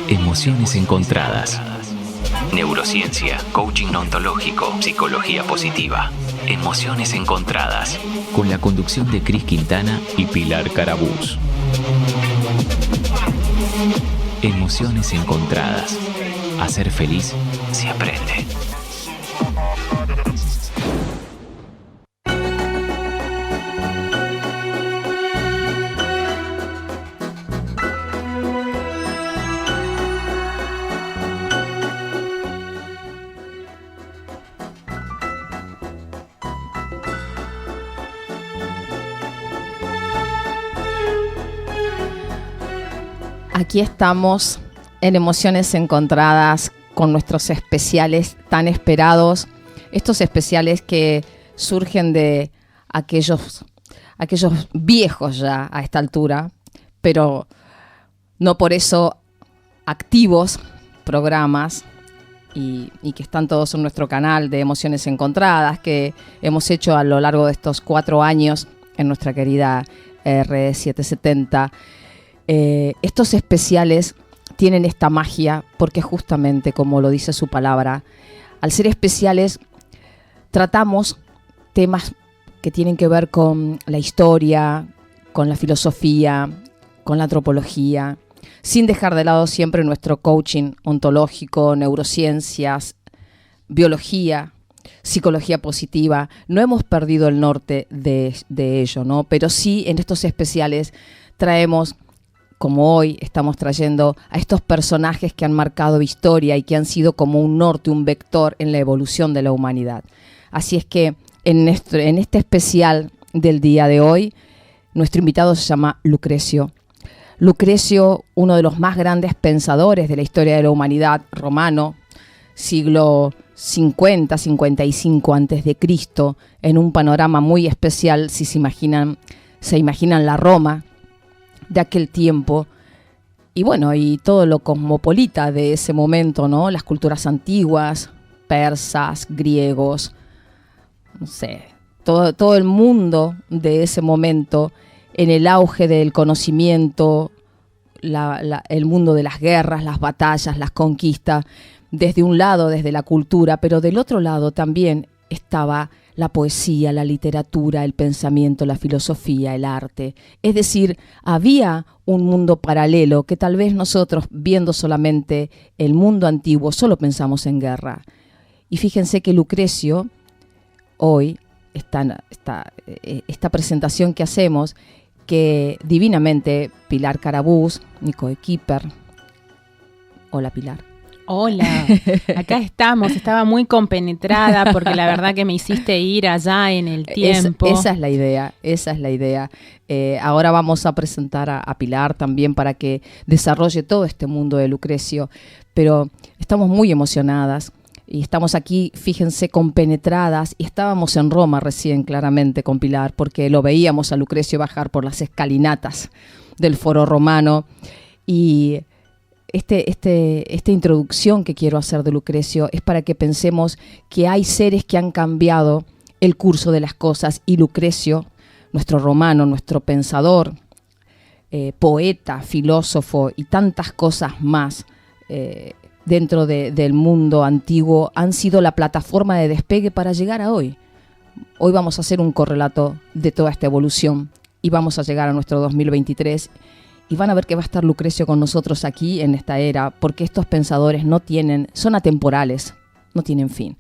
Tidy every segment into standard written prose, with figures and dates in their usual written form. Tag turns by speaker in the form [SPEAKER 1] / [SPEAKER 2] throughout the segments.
[SPEAKER 1] Emociones encontradas. Neurociencia, coaching ontológico, psicología positiva. Emociones encontradas. Con la conducción de Cris Quintana y Pilar Carabús. Emociones encontradas. A ser feliz se aprende.
[SPEAKER 2] Aquí estamos en Emociones Encontradas con nuestros especiales tan esperados. Estos especiales que surgen de aquellos viejos ya a esta altura, pero no por eso activos programas y que están todos en nuestro canal de Emociones Encontradas que hemos hecho a lo largo de estos 4 años en nuestra querida R770. Estos especiales tienen esta magia porque justamente, como lo dice su palabra, al ser especiales tratamos temas que tienen que ver con la historia, con la filosofía, con la antropología, sin dejar de lado siempre nuestro coaching ontológico, neurociencias, biología, psicología positiva. No hemos perdido el norte de ello, ¿no? Pero sí en estos especiales traemos, como hoy estamos trayendo, a estos personajes que han marcado historia y que han sido como un norte, un vector en la evolución de la humanidad. Así es que en este especial del día de hoy, nuestro invitado se llama Lucrecio. Lucrecio, uno de los más grandes pensadores de la historia de la humanidad, romano, siglo 50, 55 a.C., en un panorama muy especial, si se imaginan la Roma de aquel tiempo, y bueno, y todo lo cosmopolita de ese momento, ¿no? Las culturas antiguas, persas, griegos, no sé, todo el mundo de ese momento, en el auge del conocimiento, el mundo de las guerras, las batallas, las conquistas, desde un lado, desde la cultura, pero del otro lado también estaba la poesía, la literatura, el pensamiento, la filosofía, el arte. Es decir, había un mundo paralelo que tal vez nosotros, viendo solamente el mundo antiguo, solo pensamos en guerra. Y fíjense que Lucrecio, hoy, esta presentación que hacemos, que divinamente Pilar Carabús, mi coequiper. Hola, Pilar.
[SPEAKER 3] Hola, acá estamos. Estaba muy compenetrada porque la verdad que me hiciste ir allá en el tiempo.
[SPEAKER 2] Esa es la idea. Ahora vamos a presentar a Pilar también para que desarrolle todo este mundo de Lucrecio. Pero estamos muy emocionadas y estamos aquí, fíjense, compenetradas. Y estábamos en Roma recién, claramente, con Pilar, porque lo veíamos a Lucrecio bajar por las escalinatas del Foro Romano. Y esta introducción que quiero hacer de Lucrecio es para que pensemos que hay seres que han cambiado el curso de las cosas, y Lucrecio, nuestro romano, nuestro pensador, poeta, filósofo y tantas cosas más dentro del mundo antiguo, han sido la plataforma de despegue para llegar a hoy. Hoy vamos a hacer un correlato de toda esta evolución y vamos a llegar a nuestro 2023. Y van a ver que va a estar Lucrecio con nosotros aquí en esta era, porque estos pensadores son atemporales, no tienen fin.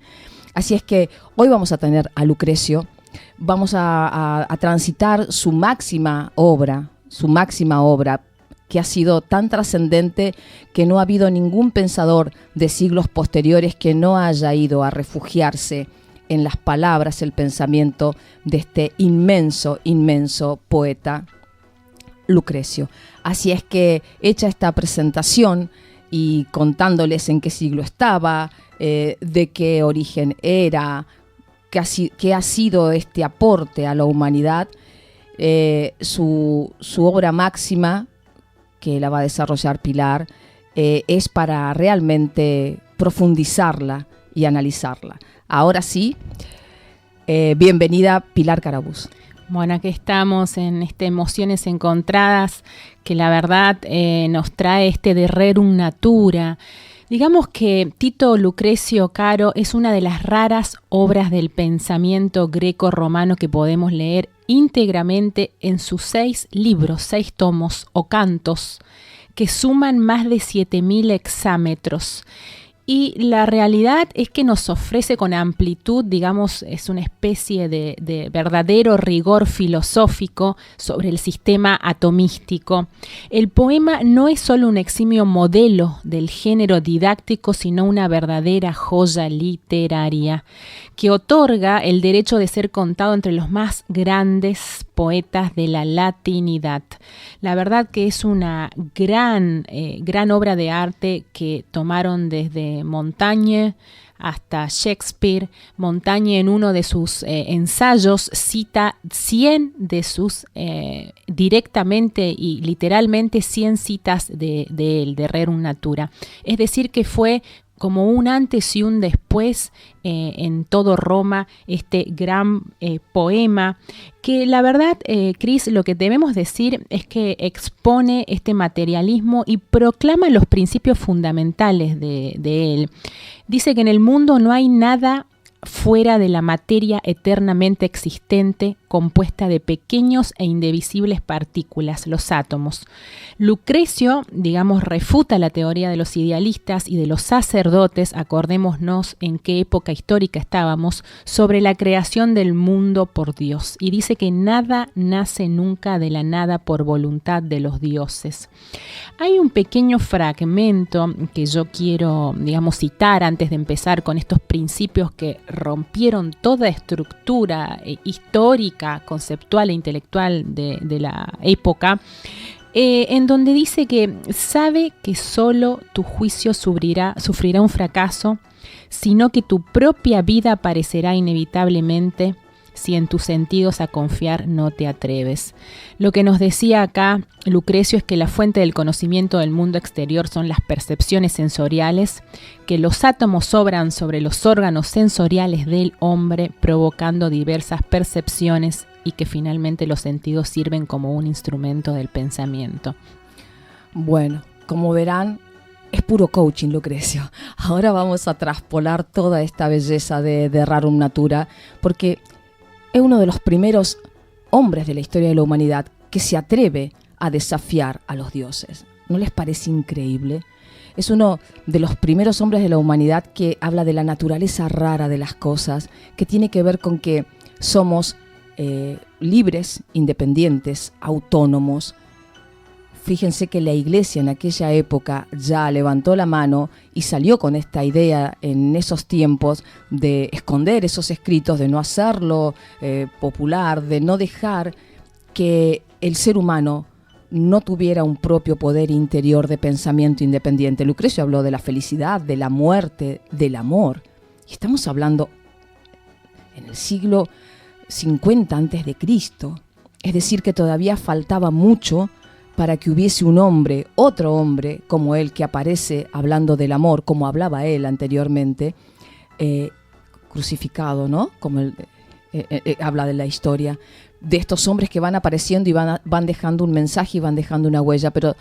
[SPEAKER 2] Así es que hoy vamos a tener a Lucrecio, vamos a transitar su máxima obra, que ha sido tan trascendente que no ha habido ningún pensador de siglos posteriores que no haya ido a refugiarse en las palabras, el pensamiento de este inmenso poeta Lucrecio. Así es que, hecha esta presentación y contándoles en qué siglo estaba, de qué origen era, qué ha sido este aporte a la humanidad, su obra máxima, que la va a desarrollar Pilar, es para realmente profundizarla y analizarla. Ahora sí, bienvenida Pilar Carabús.
[SPEAKER 3] Bueno, aquí estamos en Emociones Encontradas, que la verdad nos trae de Rerum Natura. Digamos que Tito Lucrecio Caro es una de las raras obras del pensamiento greco-romano que podemos leer íntegramente en sus 6 libros, 6 tomos o cantos, que suman más de 7.000 hexámetros. Y la realidad es que nos ofrece con amplitud, digamos, es una especie de verdadero rigor filosófico sobre el sistema atomístico. El poema no es solo un eximio modelo del género didáctico, sino una verdadera joya literaria que otorga el derecho de ser contado entre los más grandes poetas de la latinidad. La verdad que es una gran obra de arte que tomaron desde Montaigne hasta Shakespeare. Montaigne en uno de sus ensayos cita 100 de sus, directamente y literalmente 100 citas de él, de Rerum Natura. Es decir, que fue como un antes y un después en todo Roma, este gran poema, que la verdad, Cris, lo que debemos decir es que expone este materialismo y proclama los principios fundamentales de él. Dice que en el mundo no hay nada fuera de la materia eternamente existente, compuesta de pequeños e indivisibles partículas, los átomos. Lucrecio, digamos, refuta la teoría de los idealistas y de los sacerdotes, acordémonos en qué época histórica estábamos, sobre la creación del mundo por Dios, y dice que nada nace nunca de la nada por voluntad de los dioses. Hay un pequeño fragmento que yo quiero, digamos, citar antes de empezar con estos principios que rompieron toda estructura histórica, conceptual e intelectual de la época, en donde dice que sabe que solo tu juicio sufrirá un fracaso, sino que tu propia vida aparecerá inevitablemente si en tus sentidos a confiar no te atreves. Lo que nos decía acá Lucrecio es que la fuente del conocimiento del mundo exterior son las percepciones sensoriales, que los átomos sobran sobre los órganos sensoriales del hombre, provocando diversas percepciones, y que finalmente los sentidos sirven como un instrumento del pensamiento.
[SPEAKER 2] Bueno, como verán, es puro coaching, Lucrecio. Ahora vamos a traspolar toda esta belleza de Rerum Natura, porque es uno de los primeros hombres de la historia de la humanidad que se atreve a desafiar a los dioses. ¿No les parece increíble? Es uno de los primeros hombres de la humanidad que habla de la naturaleza rara de las cosas, que tiene que ver con que somos libres, independientes, autónomos. Fíjense que la Iglesia en aquella época ya levantó la mano y salió con esta idea en esos tiempos de esconder esos escritos, de no hacerlo popular, de no dejar que el ser humano no tuviera un propio poder interior de pensamiento independiente. Lucrecio habló de la felicidad, de la muerte, del amor. Y estamos hablando en el siglo 50 antes de Cristo. Es decir, que todavía faltaba mucho para que hubiese un hombre, otro hombre como él, que aparece hablando del amor, como hablaba él anteriormente, crucificado, ¿no? Como él habla de la historia, de estos hombres que van apareciendo y van dejando un mensaje y van dejando una huella. Pero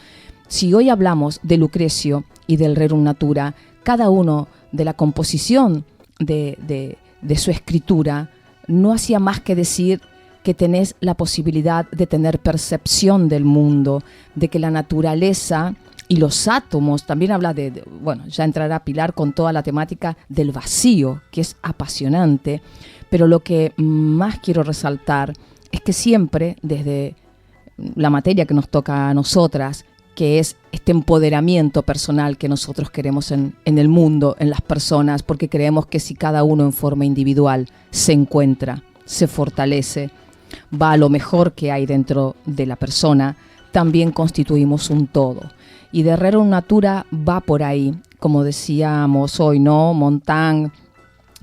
[SPEAKER 2] si hoy hablamos de Lucrecio y del Rerum Natura, cada uno de la composición de su escritura no hacía más que decir que tenés la posibilidad de tener percepción del mundo, de que la naturaleza y los átomos, también habla bueno, ya entrará Pilar con toda la temática del vacío, que es apasionante, pero lo que más quiero resaltar es que siempre, desde la materia que nos toca a nosotras, que es este empoderamiento personal que nosotros queremos en el mundo, en las personas, porque creemos que si cada uno en forma individual se encuentra, se fortalece, va a lo mejor que hay dentro de la persona, también constituimos un todo. Y de Rerum Natura va por ahí, como decíamos hoy, ¿no? Montaigne,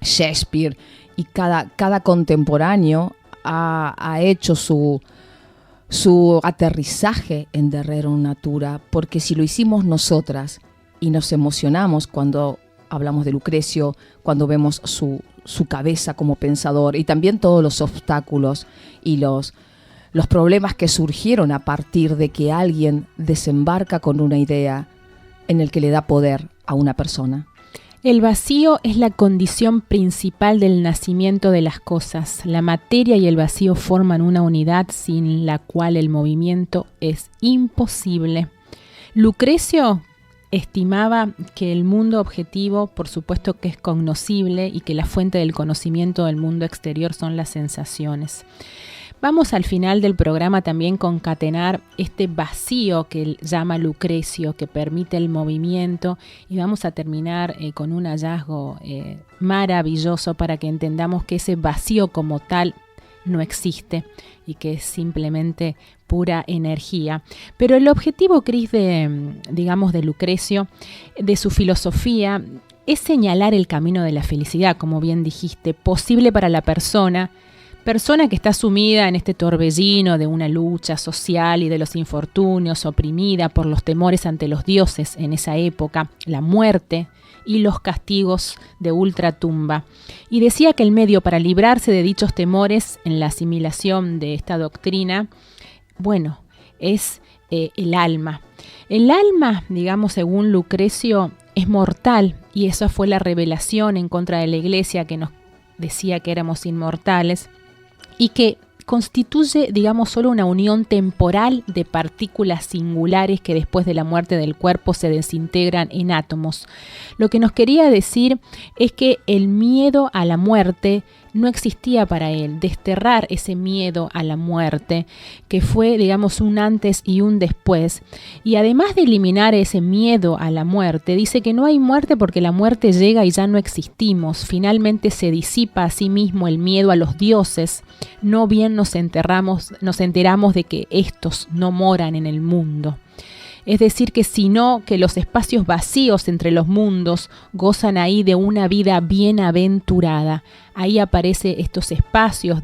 [SPEAKER 2] Shakespeare, y cada contemporáneo ha hecho su aterrizaje en de Rerum Natura, porque si lo hicimos nosotras y nos emocionamos cuando hablamos de Lucrecio, cuando vemos su su cabeza como pensador y también todos los obstáculos y los problemas que surgieron a partir de que alguien desembarca con una idea en el que le da poder a una persona.
[SPEAKER 3] El vacío es la condición principal del nacimiento de las cosas. La materia y el vacío forman una unidad sin la cual el movimiento es imposible. Lucrecio estimaba que el mundo objetivo, por supuesto que es cognoscible y que la fuente del conocimiento del mundo exterior son las sensaciones. Vamos al final del programa también concatenar este vacío que llama Lucrecio, que permite el movimiento, y vamos a terminar con un hallazgo maravilloso para que entendamos que ese vacío como tal no existe y que es simplemente pura energía. Pero el objetivo, Cris, de Lucrecio, de su filosofía, es señalar el camino de la felicidad, como bien dijiste, posible para la persona que está sumida en este torbellino de una lucha social y de los infortunios, oprimida por los temores ante los dioses en esa época, la muerte y los castigos de ultratumba. Y decía que el medio para librarse de dichos temores en la asimilación de esta doctrina, es el alma. El alma, según Lucrecio, es mortal, y esa fue la revelación en contra de la Iglesia, que nos decía que éramos inmortales, y que constituye, solo una unión temporal de partículas singulares que después de la muerte del cuerpo se desintegran en átomos. Lo que nos quería decir es que el miedo a la muerte no existía para él, desterrar ese miedo a la muerte, que fue, un antes y un después. Y además de eliminar ese miedo a la muerte, dice que no hay muerte porque la muerte llega y ya no existimos. Finalmente se disipa a sí mismo el miedo a los dioses, no bien nos enteramos de que estos no moran en el mundo. Es decir, que sino que los espacios vacíos entre los mundos gozan ahí de una vida bienaventurada. Ahí aparecen estos espacios,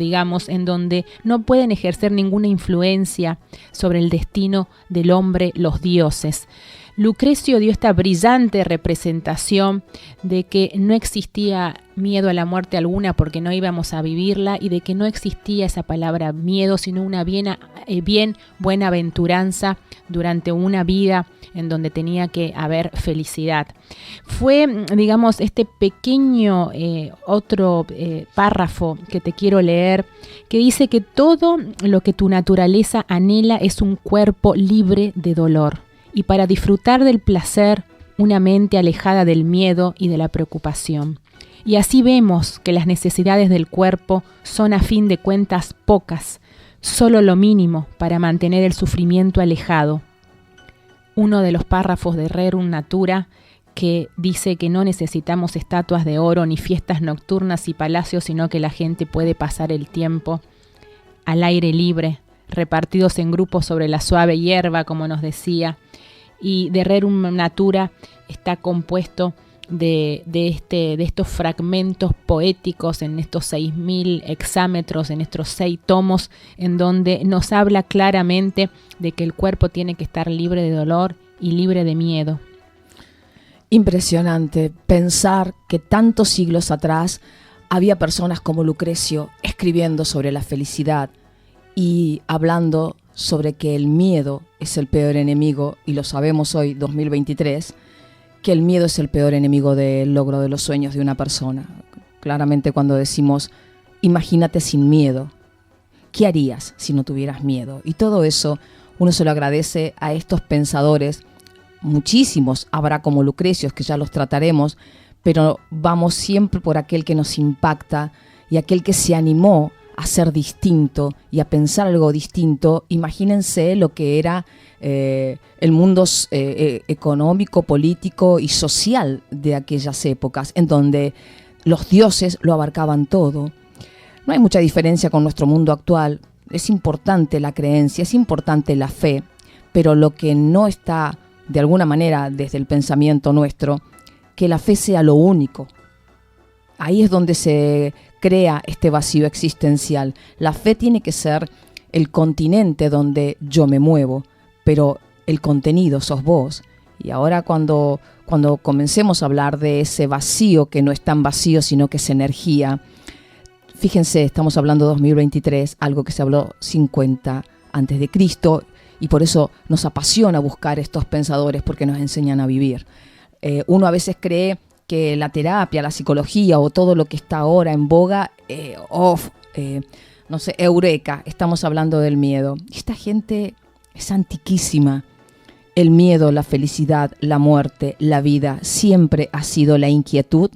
[SPEAKER 3] en donde no pueden ejercer ninguna influencia sobre el destino del hombre los dioses. Lucrecio dio esta brillante representación de que no existía miedo a la muerte alguna porque no íbamos a vivirla, y de que no existía esa palabra miedo, sino una buenaventuranza durante una vida en donde tenía que haber felicidad. Fue, este pequeño otro párrafo que te quiero leer, que dice que todo lo que tu naturaleza anhela es un cuerpo libre de dolor. Y para disfrutar del placer, una mente alejada del miedo y de la preocupación. Y así vemos que las necesidades del cuerpo son a fin de cuentas pocas, solo lo mínimo para mantener el sufrimiento alejado. Uno de los párrafos de Rerum Natura, que dice que no necesitamos estatuas de oro ni fiestas nocturnas y palacios, sino que la gente puede pasar el tiempo al aire libre, repartidos en grupos sobre la suave hierba, como nos decía. Y de Rerum Natura está compuesto de estos fragmentos poéticos en estos 6.000 hexámetros, en estos 6 tomos, en donde nos habla claramente de que el cuerpo tiene que estar libre de dolor y libre de miedo.
[SPEAKER 2] Impresionante pensar que tantos siglos atrás había personas como Lucrecio escribiendo sobre la felicidad y hablando sobre que el miedo es el peor enemigo, y lo sabemos hoy, 2023, que el miedo es el peor enemigo del logro de los sueños de una persona. Claramente cuando decimos, imagínate sin miedo, ¿qué harías si no tuvieras miedo? Y todo eso uno se lo agradece a estos pensadores. Muchísimos habrá como Lucrecios, que ya los trataremos, pero vamos siempre por aquel que nos impacta y aquel que se animó a ser distinto y a pensar algo distinto. Imagínense lo que era el mundo económico, político y social de aquellas épocas, en donde los dioses lo abarcaban todo. No hay mucha diferencia con nuestro mundo actual. Es importante la creencia, es importante la fe, pero lo que no está, de alguna manera, desde el pensamiento nuestro, que la fe sea lo único. Ahí es donde se crea este vacío existencial. La fe tiene que ser el continente donde yo me muevo, pero el contenido sos vos. Y ahora cuando comencemos a hablar de ese vacío, que no es tan vacío, sino que es energía, fíjense, estamos hablando de 2023, algo que se habló 50 antes de Cristo, y por eso nos apasiona buscar estos pensadores, porque nos enseñan a vivir. Uno a veces cree que la terapia, la psicología o todo lo que está ahora en boga, no sé, eureka, estamos hablando del miedo. Esta gente es antiquísima. El miedo, la felicidad, la muerte, la vida, siempre ha sido la inquietud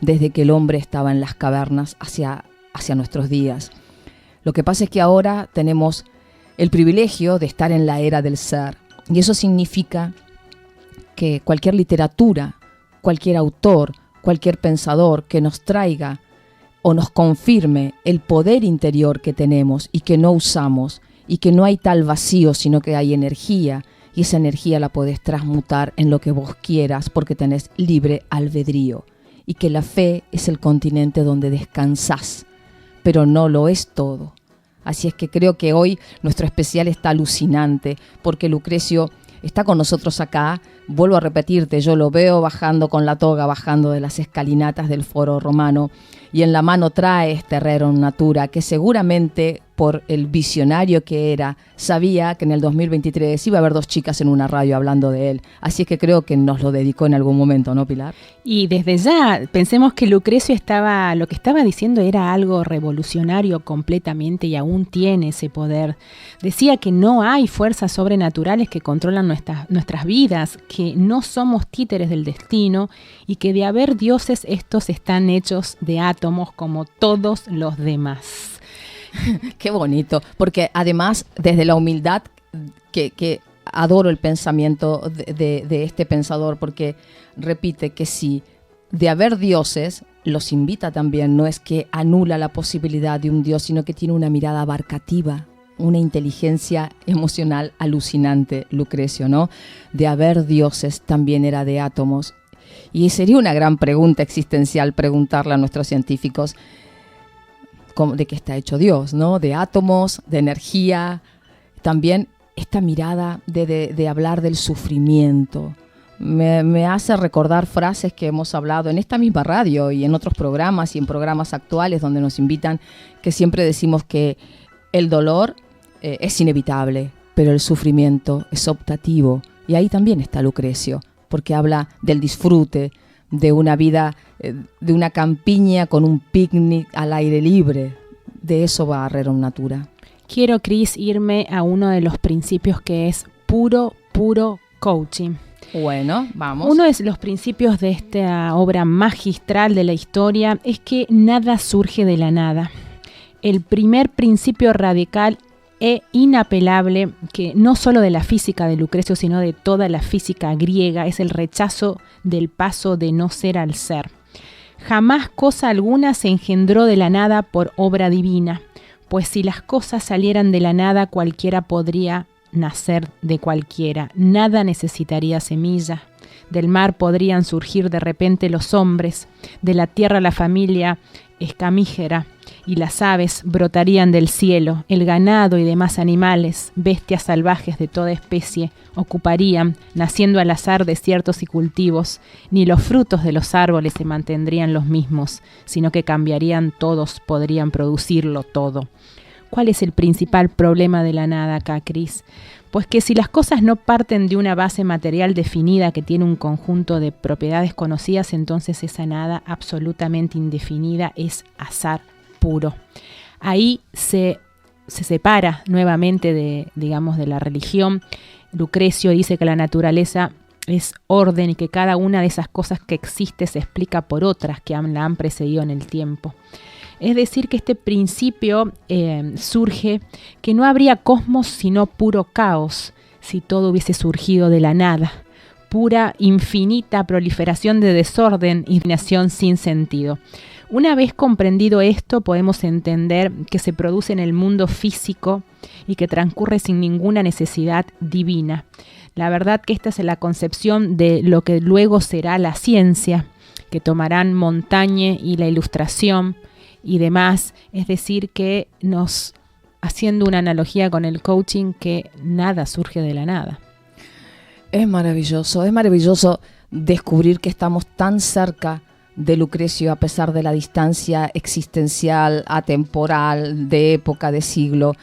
[SPEAKER 2] desde que el hombre estaba en las cavernas hacia nuestros días. Lo que pasa es que ahora tenemos el privilegio de estar en la era del ser, y eso significa que cualquier literatura, cualquier autor, cualquier pensador que nos traiga o nos confirme el poder interior que tenemos y que no usamos, y que no hay tal vacío, sino que hay energía, y esa energía la podés transmutar en lo que vos quieras porque tenés libre albedrío, y que la fe es el continente donde descansás, pero no lo es todo. Así es que creo que hoy nuestro especial está alucinante, porque Lucrecio está con nosotros acá. Vuelvo a repetirte, yo lo veo bajando con la toga, bajando de las escalinatas del Foro Romano, y en la mano trae este Rerum Natura, que seguramente por el visionario que era, sabía que en el 2023 iba a haber 2 chicas en una radio hablando de él. Así es que creo que nos lo dedicó en algún momento, ¿no, Pilar?
[SPEAKER 3] Y desde ya, pensemos que Lucrecio lo que estaba diciendo era algo revolucionario completamente, y aún tiene ese poder. Decía que no hay fuerzas sobrenaturales que controlan nuestras vidas, que no somos títeres del destino, y que de haber dioses, estos están hechos de átomos como todos los demás.
[SPEAKER 2] Qué bonito, porque además desde la humildad que adoro el pensamiento de este pensador, porque repite que si de haber dioses, los invita también, no es que anula la posibilidad de un dios, sino que tiene una mirada abarcativa, una inteligencia emocional alucinante, Lucrecio, ¿no? De haber dioses también era de átomos. Y sería una gran pregunta existencial preguntarle a nuestros científicos de qué está hecho Dios, ¿no? De átomos, de energía. También esta mirada de hablar del sufrimiento. Me hace recordar frases que hemos hablado en esta misma radio y en otros programas y en programas actuales donde nos invitan, que siempre decimos que el dolor es inevitable, pero el sufrimiento es optativo. Y ahí también está Lucrecio, porque habla del disfrute, de una vida, de una campiña con un picnic al aire libre. De eso va Rerum Natura.
[SPEAKER 3] Quiero, Cris, irme a uno de los principios que es puro coaching.
[SPEAKER 2] Bueno, vamos.
[SPEAKER 3] Uno de los principios de esta obra magistral de la historia es que nada surge de la nada. El primer principio radical e inapelable, que no solo de la física de Lucrecio, sino de toda la física griega, es el rechazo del paso de no ser al ser. Jamás cosa alguna se engendró de la nada por obra divina, pues si las cosas salieran de la nada, cualquiera podría nacer de cualquiera. Nada necesitaría semilla. Del mar podrían surgir de repente los hombres, de la tierra la familia escamígera, y las aves brotarían del cielo. El ganado y demás animales, bestias salvajes de toda especie, ocuparían, naciendo al azar desiertos y cultivos. Ni los frutos de los árboles se mantendrían los mismos, sino que cambiarían todos, podrían producirlo todo. ¿Cuál es el principal problema de la nada acá, Cris? Pues que si las cosas no parten de una base material definida que tiene un conjunto de propiedades conocidas, entonces esa nada absolutamente indefinida es azar puro. Ahí se separa nuevamente de la religión. Lucrecio dice que la naturaleza es orden y que cada una de esas cosas que existe se explica por otras que la han precedido en el tiempo. Es decir, que este principio surge que no habría cosmos sino puro caos si todo hubiese surgido de la nada. Pura, infinita proliferación de desorden y nación sin sentido. Una vez comprendido esto, podemos entender que se produce en el mundo físico y que transcurre sin ninguna necesidad divina. La verdad que esta es la concepción de lo que luego será la ciencia, que tomarán Montaigne y la Ilustración y demás, es decir, que haciendo una analogía con el coaching, que nada surge de la nada.
[SPEAKER 2] Es maravilloso descubrir que estamos tan cerca de Lucrecio a pesar de la distancia existencial, atemporal, de época, de siglo.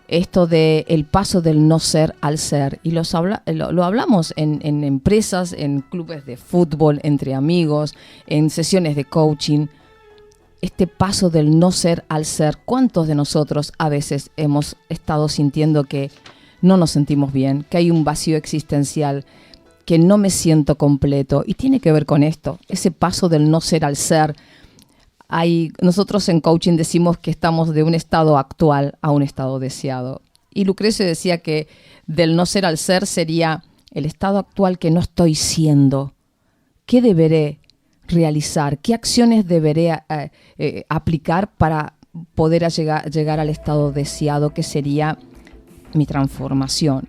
[SPEAKER 2] Esto de el paso del no ser al ser. Y lo hablamos en empresas, en clubes de fútbol, entre amigos, en sesiones de coaching. Este paso del no ser al ser. ¿Cuántos de nosotros a veces hemos estado sintiendo que no nos sentimos bien, que hay un vacío existencial, que no me siento completo? Y tiene que ver con esto, ese paso del no ser al ser. Nosotros en coaching decimos que estamos de un estado actual a un estado deseado. Y Lucrecio decía que del no ser al ser sería el estado actual que no estoy siendo. ¿Qué deberé realizar? ¿Qué acciones deberé aplicar para poder llegar al estado deseado, que sería mi transformación?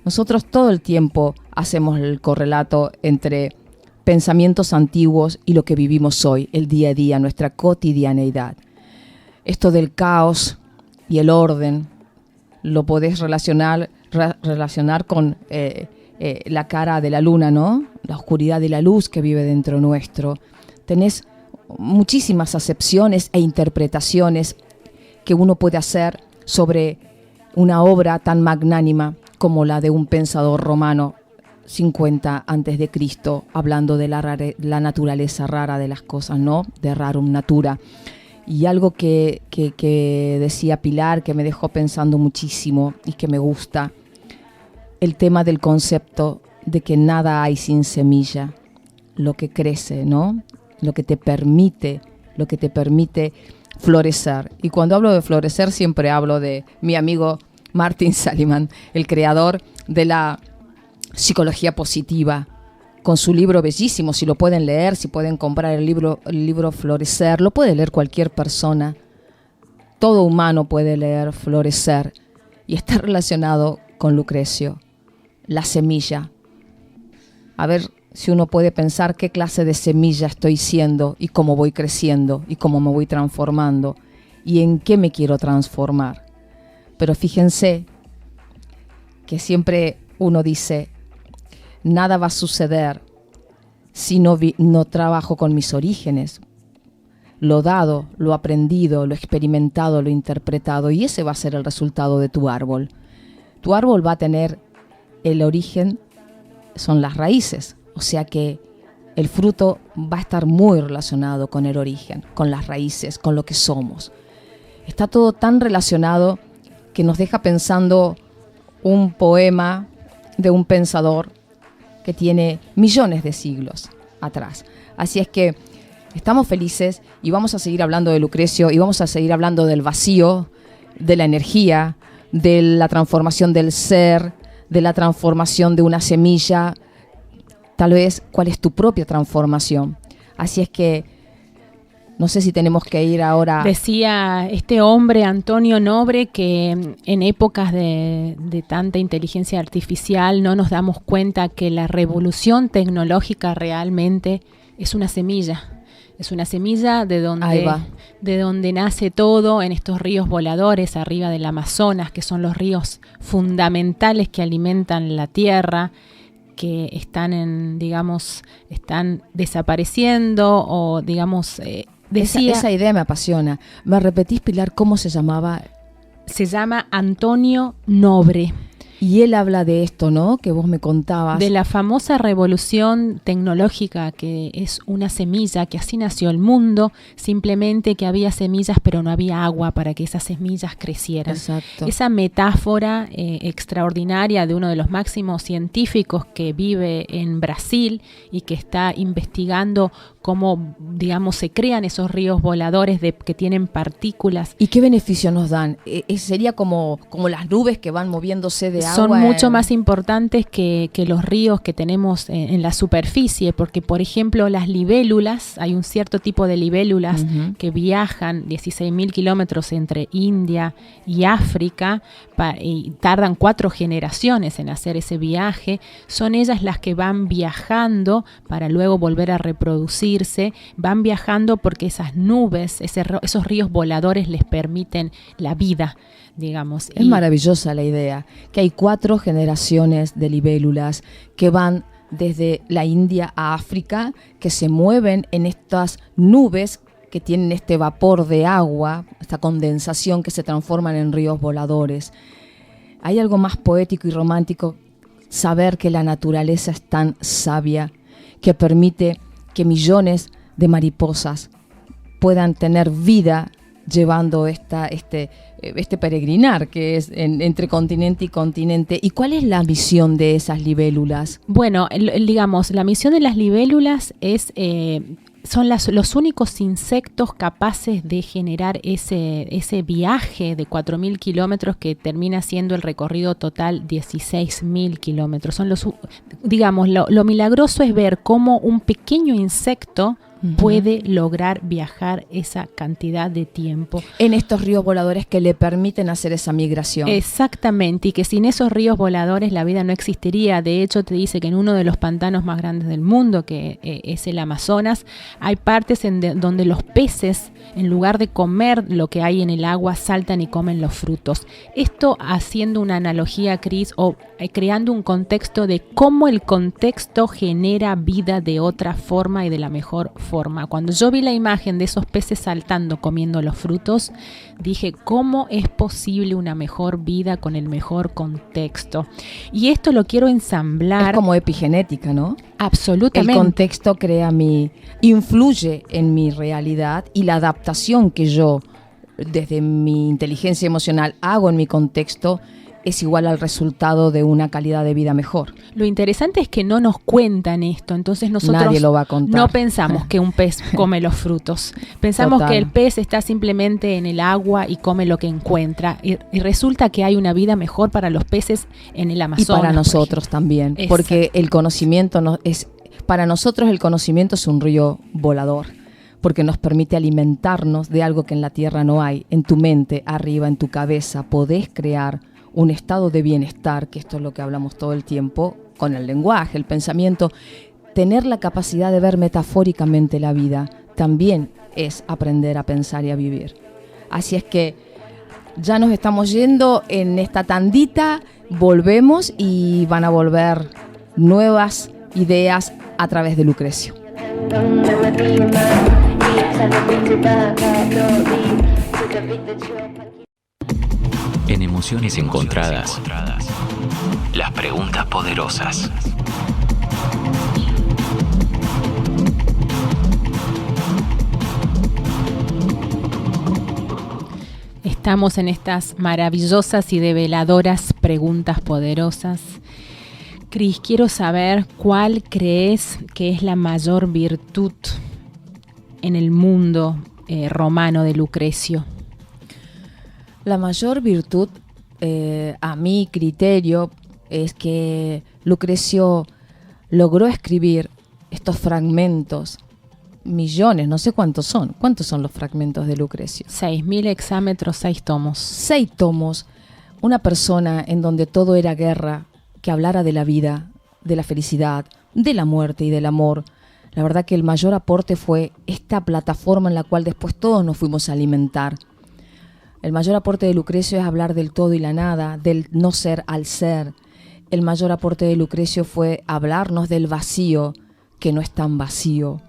[SPEAKER 2] Nosotros todo el tiempo hacemos el correlato entre pensamientos antiguos y lo que vivimos hoy, el día a día, nuestra cotidianeidad. Esto del caos y el orden lo podés relacionar con la cara de la luna, ¿no? La oscuridad y la luz que vive dentro nuestro. Tenés muchísimas acepciones e interpretaciones que uno puede hacer sobre una obra tan magnánima como la de un pensador romano 50 antes de Cristo, hablando de la naturaleza rara de las cosas, ¿no? De rarum natura. Y algo que decía Pilar, que me dejó pensando muchísimo y que me gusta, el tema del concepto de que nada hay sin semilla, lo que crece, ¿no? Lo que te permite florecer. Y cuando hablo de florecer siempre hablo de mi amigo Martin Seligman, el creador de la psicología positiva, con su libro bellísimo. Si lo pueden leer, si pueden comprar el libro Florecer, lo puede leer cualquier persona. Todo humano puede leer Florecer, y está relacionado con Lucrecio, la semilla. A ver si uno puede pensar qué clase de semilla estoy siendo y cómo voy creciendo y cómo me voy transformando y en qué me quiero transformar. Pero fíjense que siempre uno dice, nada va a suceder si no trabajo con mis orígenes. Lo dado, lo aprendido, lo experimentado, lo interpretado, y ese va a ser el resultado de tu árbol. Tu árbol va a tener el origen, son las raíces, o sea que el fruto va a estar muy relacionado con el origen, con las raíces, con lo que somos. Está todo tan relacionado que nos deja pensando un poema de un pensador que tiene millones de siglos atrás. Así es que estamos felices y vamos a seguir hablando de Lucrecio y vamos a seguir hablando del vacío, de la energía, de la transformación del ser, de la transformación de una semilla. Tal vez, ¿cuál es tu propia transformación? Así es que no sé si tenemos que ir ahora.
[SPEAKER 3] Decía este hombre, Antonio Nobre, que en épocas de tanta inteligencia artificial no nos damos cuenta que la revolución tecnológica realmente es una semilla. Es una semilla de donde nace todo, en estos ríos voladores arriba del Amazonas, que son los ríos fundamentales que alimentan la tierra, que están están desapareciendo o
[SPEAKER 2] esa idea me apasiona. ¿Me repetís, Pilar, cómo se llamaba?
[SPEAKER 3] Se llama Antonio Nobre.
[SPEAKER 2] Y él habla de esto, ¿no? Que vos me contabas.
[SPEAKER 3] De la famosa revolución tecnológica, que es una semilla, que así nació el mundo, simplemente que había semillas pero no había agua para que esas semillas crecieran.
[SPEAKER 2] Exacto.
[SPEAKER 3] Esa metáfora extraordinaria de uno de los máximos científicos que vive en Brasil y que está investigando cómo, se crean esos ríos voladores que tienen partículas.
[SPEAKER 2] ¿Y qué beneficio nos dan? ¿Sería como las nubes que van moviéndose de agua?
[SPEAKER 3] Son mucho más importantes que los ríos que tenemos en la superficie, porque, por ejemplo, las libélulas, hay un cierto tipo de libélulas que viajan 16.000 kilómetros entre India y África y tardan 4 generaciones en hacer ese viaje. Son ellas las que van viajando para luego volver a reproducirse. Van viajando porque esas nubes, esos ríos voladores les permiten la vida, digamos.
[SPEAKER 2] Es maravillosa la idea, que hay 24 generaciones de libélulas que van desde la India a África, que se mueven en estas nubes que tienen este vapor de agua, esta condensación que se transforman en ríos voladores. Hay algo más poético y romántico, saber que la naturaleza es tan sabia que permite que millones de mariposas puedan tener vida llevando este peregrinar que es entre continente y continente. ¿Y cuál es la misión de esas libélulas?
[SPEAKER 3] Bueno, digamos, la misión de las libélulas es... son los únicos insectos capaces de generar ese viaje de 4.000 kilómetros que termina siendo el recorrido total 16.000 kilómetros. Son digamos, lo milagroso es ver cómo un pequeño insecto puede lograr viajar esa cantidad de tiempo.
[SPEAKER 2] En estos ríos voladores que le permiten hacer esa migración.
[SPEAKER 3] Exactamente, y que sin esos ríos voladores la vida no existiría. De hecho, te dice que en uno de los pantanos más grandes del mundo, que es el Amazonas, hay partes donde los peces, en lugar de comer lo que hay en el agua, saltan y comen los frutos. Esto haciendo una analogía, Cris, o creando un contexto de cómo el contexto genera vida de otra forma y de la mejor forma. Cuando yo vi la imagen de esos peces saltando comiendo los frutos, dije, ¿cómo es posible una mejor vida con el mejor contexto? Y esto lo quiero ensamblar.
[SPEAKER 2] Es como epigenética, ¿no?
[SPEAKER 3] Absolutamente.
[SPEAKER 2] El contexto influye en mi realidad, y la adaptación que yo, desde mi inteligencia emocional, hago en mi contexto es igual al resultado de una calidad de vida mejor.
[SPEAKER 3] Lo interesante es que no nos cuentan esto, entonces nosotros
[SPEAKER 2] nadie lo va a contar.
[SPEAKER 3] No pensamos que un pez come los frutos, pensamos que el pez está simplemente en el agua y come lo que encuentra, y resulta que hay una vida mejor para los peces en el Amazonas.
[SPEAKER 2] Y para nosotros también. Exacto. Porque el conocimiento para nosotros el conocimiento es un río volador, porque nos permite alimentarnos de algo que en la tierra no hay. En tu mente, arriba, en tu cabeza, podés crear un estado de bienestar, que esto es lo que hablamos todo el tiempo, con el lenguaje, el pensamiento. Tener la capacidad de ver metafóricamente la vida también es aprender a pensar y a vivir. Así es que ya nos estamos yendo en esta tandita, volvemos y van a volver nuevas ideas a través de Lucrecio.
[SPEAKER 1] En Emociones Encontradas, las preguntas poderosas.
[SPEAKER 3] Estamos en estas maravillosas y develadoras preguntas poderosas. Cris, quiero saber cuál crees que es la mayor virtud en el mundo romano de Lucrecio.
[SPEAKER 2] La mayor virtud, a mi criterio, es que Lucrecio logró escribir estos fragmentos, millones, no sé cuántos son. ¿Cuántos son los fragmentos de Lucrecio?
[SPEAKER 3] 6.000 hexámetros, 6 tomos.
[SPEAKER 2] 6 tomos. Una persona en donde todo era guerra, que hablara de la vida, de la felicidad, de la muerte y del amor. La verdad que el mayor aporte fue esta plataforma en la cual después todos nos fuimos a alimentar. El mayor aporte de Lucrecio es hablar del todo y la nada, del no ser al ser. El mayor aporte de Lucrecio fue hablarnos del vacío, que no es tan vacío.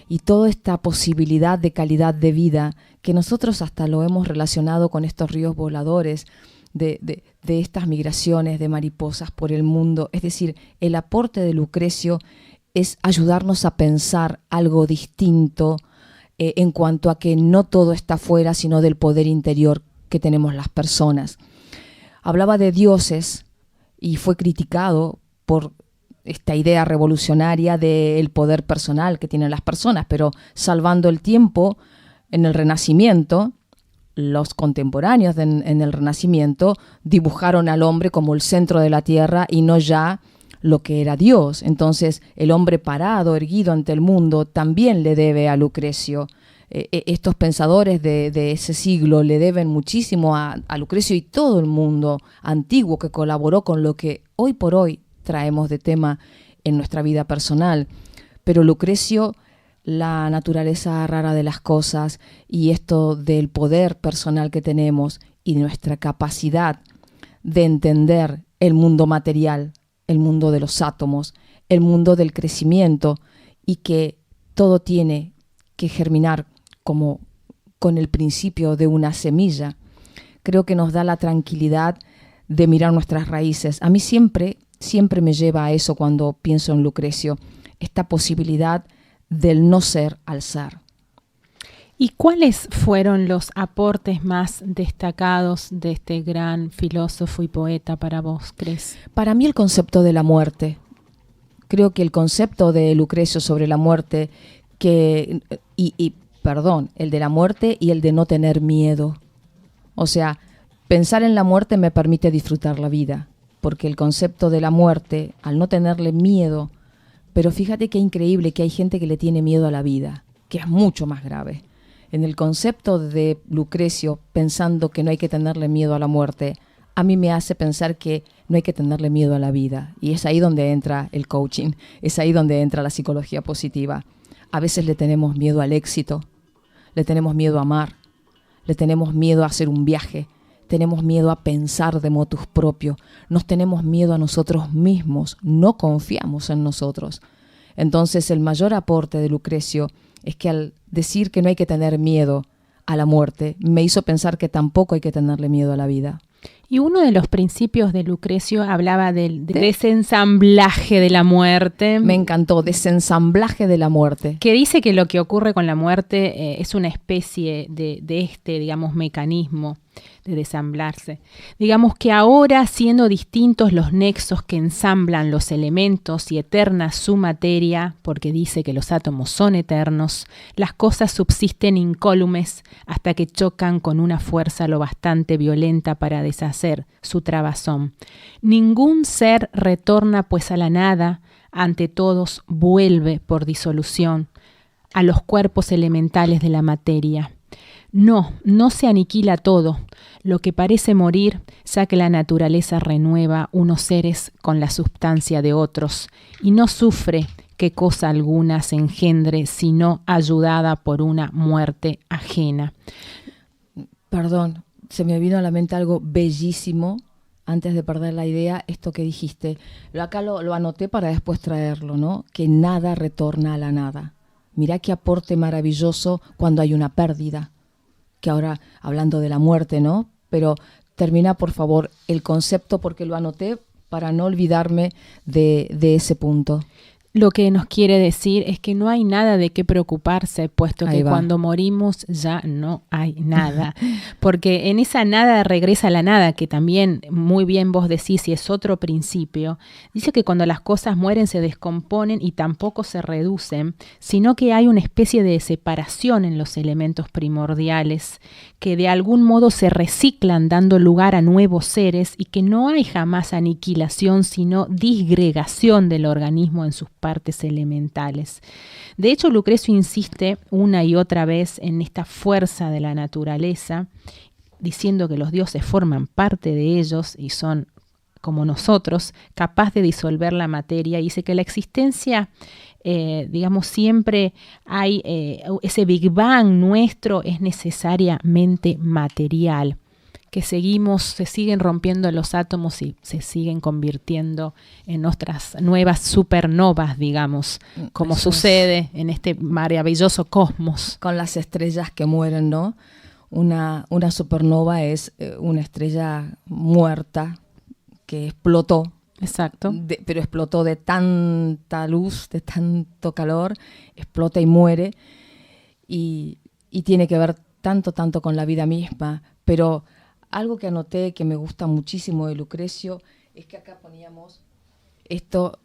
[SPEAKER 2] Y toda esta posibilidad de calidad de vida, que nosotros hasta lo hemos relacionado con estos ríos voladores, de estas migraciones de mariposas por el mundo. Es decir, el aporte de Lucrecio es ayudarnos a pensar algo distinto en cuanto a que no todo está afuera, sino del poder interior que tenemos las personas. Hablaba de dioses y fue criticado por esta idea revolucionaria del poder personal que tienen las personas, pero salvando el tiempo, en el Renacimiento, los contemporáneos en el Renacimiento dibujaron al hombre como el centro de la tierra y no ya lo que era Dios. Entonces el hombre parado, erguido ante el mundo, también le debe a Lucrecio. Estos pensadores de ese siglo le deben muchísimo a Lucrecio y todo el mundo antiguo que colaboró con lo que hoy por hoy traemos de tema en nuestra vida personal. Pero Lucrecio, la naturaleza rara de las cosas y esto del poder personal que tenemos y nuestra capacidad de entender el mundo material, el mundo de los átomos, el mundo del crecimiento, y que todo tiene que germinar como con el principio de una semilla. Creo que nos da la tranquilidad de mirar nuestras raíces. A mí siempre me lleva a eso cuando pienso en Lucrecio, esta posibilidad del no ser al ser.
[SPEAKER 3] ¿Y cuáles fueron los aportes más destacados de este gran filósofo y poeta para vos, crees?
[SPEAKER 2] Para mí el concepto de la muerte. Creo que el concepto de Lucrecio sobre la muerte, el de la muerte y el de no tener miedo. O sea, pensar en la muerte me permite disfrutar la vida, porque el concepto de la muerte, al no tenerle miedo, pero fíjate qué increíble que hay gente que le tiene miedo a la vida, que es mucho más grave. En el concepto de Lucrecio, pensando que no hay que tenerle miedo a la muerte, a mí me hace pensar que no hay que tenerle miedo a la vida. Y es ahí donde entra el coaching, es ahí donde entra la psicología positiva. A veces le tenemos miedo al éxito, le tenemos miedo a amar, le tenemos miedo a hacer un viaje, tenemos miedo a pensar de motus propio, nos tenemos miedo a nosotros mismos, no confiamos en nosotros. Entonces el mayor aporte de Lucrecio es que al decir que no hay que tener miedo a la muerte, me hizo pensar que tampoco hay que tenerle miedo a la vida.
[SPEAKER 3] Y uno de los principios de Lucrecio hablaba del desensamblaje de la muerte.
[SPEAKER 2] Me encantó, desensamblaje de la muerte.
[SPEAKER 3] Que dice que lo que ocurre con la muerte es una especie de digamos, mecanismo de desamblarse. Digamos que ahora, siendo distintos los nexos que ensamblan los elementos y eterna su materia, porque dice que los átomos son eternos, las cosas subsisten incólumes hasta que chocan con una fuerza lo bastante violenta para deshacer su trabazón. Ningún ser retorna pues a la nada, ante todos vuelve por disolución a los cuerpos elementales de la materia. No se aniquila todo. Lo que parece morir, ya que la naturaleza renueva unos seres con la sustancia de otros, y no sufre que cosa alguna se engendre, sino ayudada por una muerte ajena.
[SPEAKER 2] Perdón, se me vino a la mente algo bellísimo, antes de perder la idea, esto que dijiste. Acá lo anoté para después traerlo, ¿no? Que nada retorna a la nada. Mirá qué aporte maravilloso cuando hay una pérdida. Que ahora, hablando de la muerte, ¿no? Pero termina, por favor, el concepto, porque lo anoté para no olvidarme de ese punto.
[SPEAKER 3] Lo que nos quiere decir es que no hay nada de qué preocuparse, puesto que cuando morimos ya no hay nada. Porque en esa nada regresa la nada, que también muy bien vos decís, y es otro principio. Dice que cuando las cosas mueren se descomponen y tampoco se reducen, sino que hay una especie de separación en los elementos primordiales, que de algún modo se reciclan dando lugar a nuevos seres, y que no hay jamás aniquilación, sino disgregación del organismo en sus partes elementales. De hecho, Lucrecio insiste una y otra vez en esta fuerza de la naturaleza, diciendo que los dioses forman parte de ellos y son, como nosotros, capaz de disolver la materia, y dice que la existencia, digamos, siempre hay ese Big Bang nuestro es necesariamente material, que se siguen rompiendo los átomos y se siguen convirtiendo en otras nuevas supernovas, digamos, como sucede en este maravilloso cosmos.
[SPEAKER 2] Con las estrellas que mueren, ¿no? Una supernova es una estrella muerta que explotó.
[SPEAKER 3] Exacto.
[SPEAKER 2] Pero explotó de tanta luz, de tanto calor, explota y muere. Y tiene que ver tanto con la vida misma. Pero algo que anoté que me gusta muchísimo de Lucrecio es que acá poníamos esto,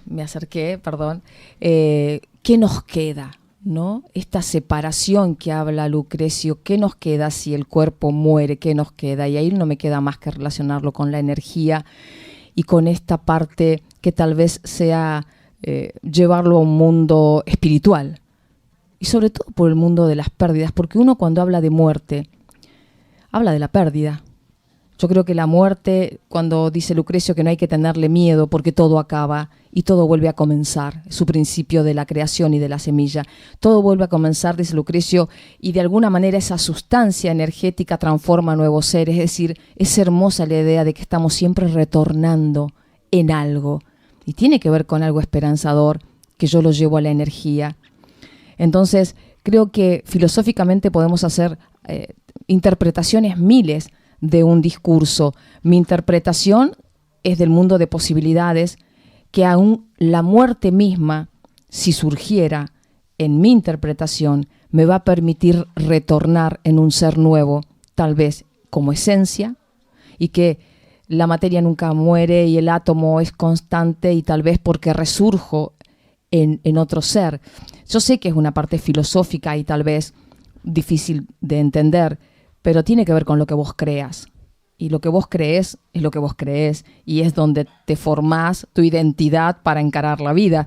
[SPEAKER 2] me acerqué, perdón, ¿qué nos queda? ¿No? Esta separación que habla Lucrecio, ¿qué nos queda si el cuerpo muere? ¿Qué nos queda? Y ahí no me queda más que relacionarlo con la energía y con esta parte que tal vez sea llevarlo a un mundo espiritual. Y sobre todo por el mundo de las pérdidas, porque uno cuando habla de muerte, habla de la pérdida. Yo creo que la muerte, cuando dice Lucrecio que no hay que tenerle miedo porque todo acaba, y todo vuelve a comenzar. Su principio de la creación y de la semilla. Todo vuelve a comenzar, dice Lucrecio, y de alguna manera esa sustancia energética transforma nuevos seres. Es decir, es hermosa la idea de que estamos siempre retornando en algo. Y tiene que ver con algo esperanzador, que yo lo llevo a la energía. Entonces, creo que filosóficamente podemos hacer interpretaciones miles de un discurso. Mi interpretación es del mundo de posibilidades, que aún la muerte misma, si surgiera en mi interpretación, me va a permitir retornar en un ser nuevo, tal vez como esencia, y que la materia nunca muere y el átomo es constante, y tal vez porque resurjo en otro ser. Yo sé que es una parte filosófica y tal vez difícil de entender, pero tiene que ver con lo que vos creas. Y lo que vos crees es lo que vos crees, y es donde te formás tu identidad para encarar la vida.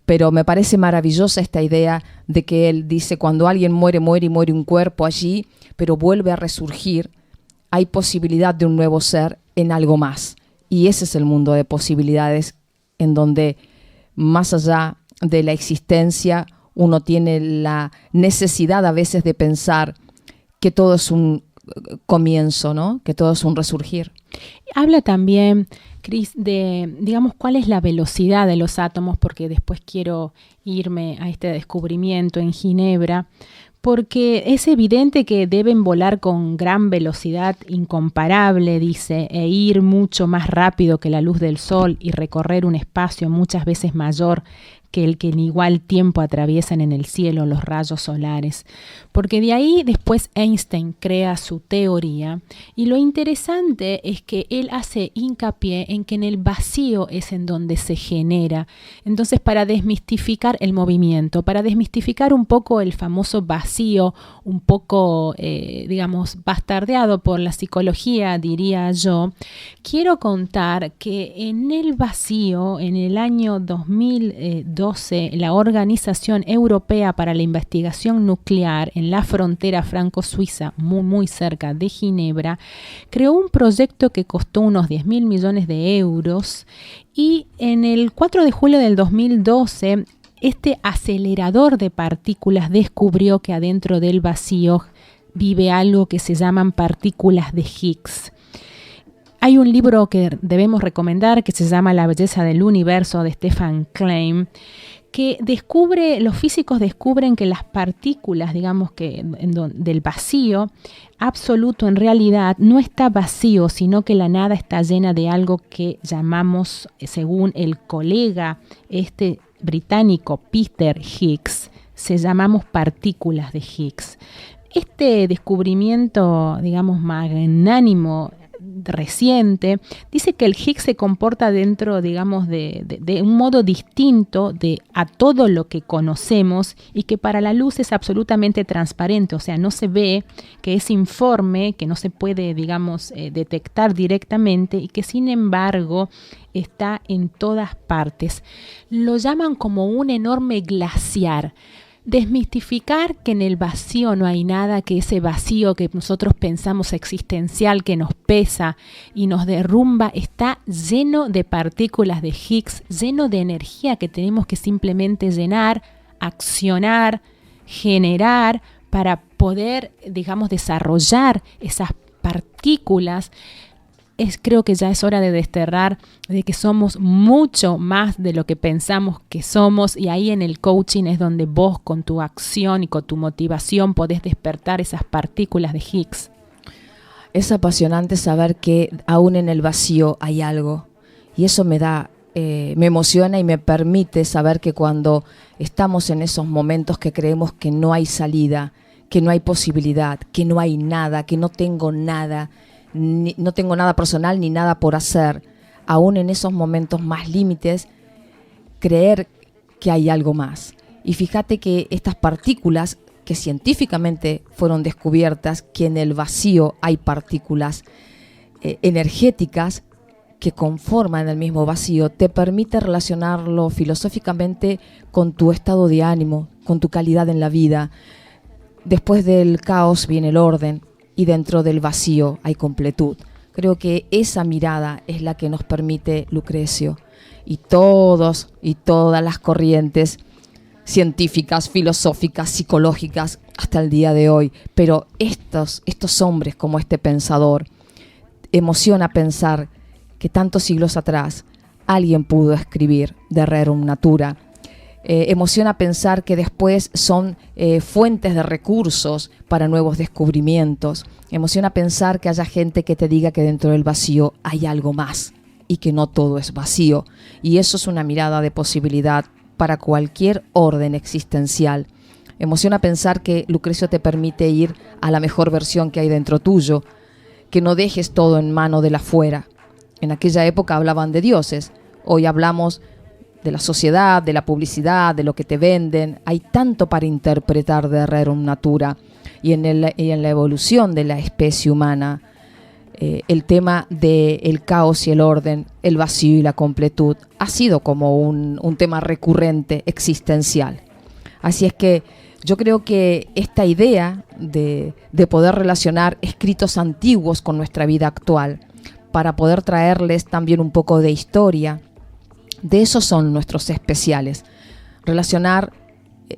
[SPEAKER 2] Pero me parece maravillosa esta idea de que él dice, cuando alguien muere, muere y muere un cuerpo allí, pero vuelve a resurgir, hay posibilidad de un nuevo ser en algo más. Y ese es el mundo de posibilidades, en donde más allá de la existencia, uno tiene la necesidad a veces de pensar que todo es un comienzo, ¿no? Que todo es un resurgir.
[SPEAKER 3] Habla también, Cris, de, digamos, cuál es la velocidad de los átomos, porque después quiero irme a este descubrimiento en Ginebra, porque es evidente que deben volar con gran velocidad incomparable, dice, e ir mucho más rápido que la luz del sol y recorrer un espacio muchas veces mayor que el que en igual tiempo atraviesan en el cielo los rayos solares. Porque de ahí después Einstein crea su teoría, y lo interesante es que él hace hincapié en que en el vacío es en donde se genera. Entonces, para desmistificar el movimiento, para desmistificar un poco el famoso vacío, un poco, digamos, bastardeado por la psicología, diría yo, quiero contar que en el vacío, en el año 2012, la Organización Europea para la Investigación Nuclear, en la frontera franco-suiza, muy cerca de Ginebra, creó un proyecto que costó unos 10.000 millones de euros, y en el 4 de julio del 2012, este acelerador de partículas descubrió que adentro del vacío vive algo que se llaman partículas de Higgs. Hay un libro que debemos recomendar que se llama La belleza del universo, de Stephen Klein, que los físicos descubren que las partículas, digamos que del vacío absoluto, en realidad no está vacío, sino que la nada está llena de algo que llamamos, según el colega británico Peter Higgs, llamamos partículas de Higgs. Este descubrimiento, digamos, magnánimo, reciente, dice que el Higgs se comporta dentro, digamos, de un modo distinto a todo lo que conocemos, y que para la luz es absolutamente transparente, o sea, no se ve, que es informe, que no se puede, digamos, detectar directamente, y que sin embargo está en todas partes. Lo llaman como un enorme glaciar. Desmistificar que en el vacío no hay nada, que ese vacío que nosotros pensamos existencial, que nos pesa y nos derrumba, está lleno de partículas de Higgs, lleno de energía que tenemos que simplemente llenar, accionar, generar para poder, digamos, desarrollar esas partículas. Creo que ya es hora de desterrar de que somos mucho más de lo que pensamos que somos, y ahí en el coaching es donde vos, con tu acción y con tu motivación, podés despertar esas partículas de Higgs.
[SPEAKER 2] Es apasionante saber que aún en el vacío hay algo, y eso me emociona y me permite saber que cuando estamos en esos momentos que creemos que no hay salida, que no hay posibilidad, que no hay nada, que no tengo nada, no tengo nada personal ni nada por hacer, aún en esos momentos más límites, creer que hay algo más. Y fíjate que estas partículas que científicamente fueron descubiertas, que en el vacío hay partículas energéticas que conforman el mismo vacío, te permite relacionarlo filosóficamente con tu estado de ánimo, con tu calidad en la vida. Después del caos viene el orden, y dentro del vacío hay completud. Creo que esa mirada es la que nos permite Lucrecio. y todas las corrientes científicas, filosóficas, psicológicas hasta el día de hoy. Pero estos hombres como este pensador, emociona pensar que tantos siglos atrás alguien pudo escribir de Rerum Natura. Emociona pensar que después son fuentes de recursos para nuevos descubrimientos. Emociona pensar que haya gente que te diga que dentro del vacío hay algo más y que no todo es vacío. Y eso es una mirada de posibilidad para cualquier orden existencial. Emociona pensar que Lucrecio te permite ir a la mejor versión que hay dentro tuyo, que no dejes todo en mano de la afuera. En aquella época hablaban de dioses, hoy hablamos de la sociedad, de la publicidad, de lo que te venden. Hay tanto para interpretar de Rerum Natura y en la evolución de la especie humana. El tema del caos y el orden, el vacío y la completud ha sido como un tema recurrente, existencial. Así es que yo creo que esta idea de poder relacionar escritos antiguos con nuestra vida actual, para poder traerles también un poco de historia, de esos son nuestros especiales. Relacionar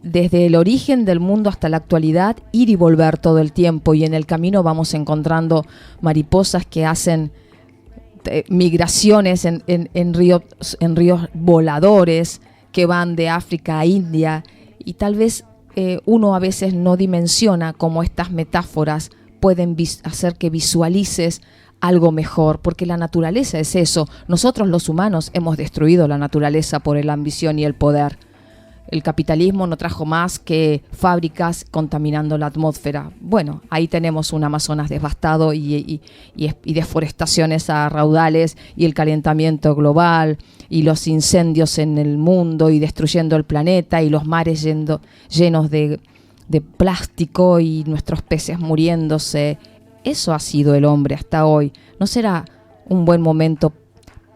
[SPEAKER 2] desde el origen del mundo hasta la actualidad, ir y volver todo el tiempo, y en el camino vamos encontrando mariposas que hacen migraciones en ríos voladores que van de África a India, y tal vez uno a veces no dimensiona cómo estas metáforas pueden hacer que visualices algo mejor, porque la naturaleza es eso. Nosotros los humanos hemos destruido la naturaleza por la ambición y el poder. El capitalismo no trajo más que fábricas contaminando la atmósfera. Bueno, ahí tenemos un Amazonas devastado y deforestaciones a raudales, y el calentamiento global y los incendios en el mundo y destruyendo el planeta, y los mares llenos de plástico y nuestros peces muriéndose. Eso ha sido el hombre hasta hoy. ¿No será un buen momento